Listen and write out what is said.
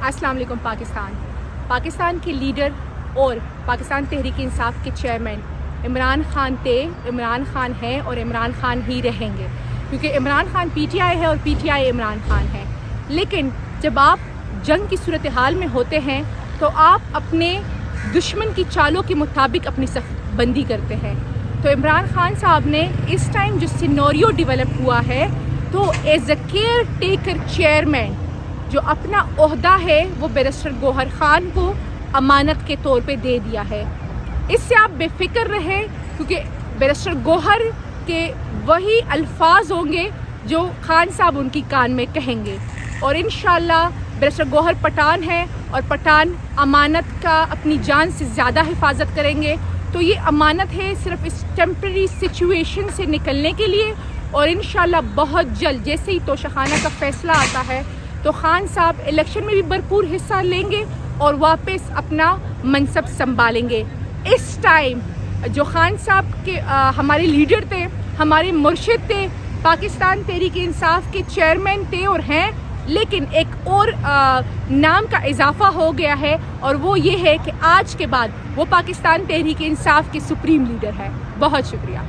السلام علیکم پاکستان کے لیڈر اور پاکستان تحریک انصاف کے چیئرمین عمران خان تھے، عمران خان ہیں اور عمران خان ہی رہیں گے، کیونکہ Imran Khan P T I ہے اور P T I Imran Khan ہے۔ لیکن جب آپ جنگ کی صورتحال میں ہوتے ہیں تو آپ اپنے دشمن کی چالوں کے مطابق اپنی صف بندی کرتے ہیں۔ تو عمران خان صاحب نے اس ٹائم جو سینوریو ڈیولپ ہوا ہے تو as a care taker chairman جو اپنا عہدہ ہے وہ بیرسٹر گوہر خان کو امانت کے طور پہ دے دیا ہے۔ اس سے آپ بے فکر رہیں، کیونکہ بیرسٹر گوہر کے وہی الفاظ ہوں گے جو خان صاحب ان کی کان میں کہیں گے، اور انشاءاللہ بیرسٹر گوہر پٹھان ہیں اور پٹھان امانت کا اپنی جان سے زیادہ حفاظت کریں گے۔ تو یہ امانت ہے صرف اس ٹیمپرری سچویشن سے نکلنے کے لیے، اور انشاءاللہ بہت جلد جیسے ہی توشخانہ کا فیصلہ آتا ہے تو خان صاحب الیکشن میں بھی بھرپور حصہ لیں گے اور واپس اپنا منصب سنبھالیں گے۔ اس ٹائم جو خان صاحب کے ہمارے لیڈر تھے، ہمارے مرشد تھے، پاکستان تحریک انصاف کے چیئرمین تھے اور ہیں، لیکن ایک اور نام کا اضافہ ہو گیا ہے، اور وہ یہ ہے کہ آج کے بعد وہ پاکستان تحریک انصاف کے سپریم لیڈر ہے۔ بہت شکریہ۔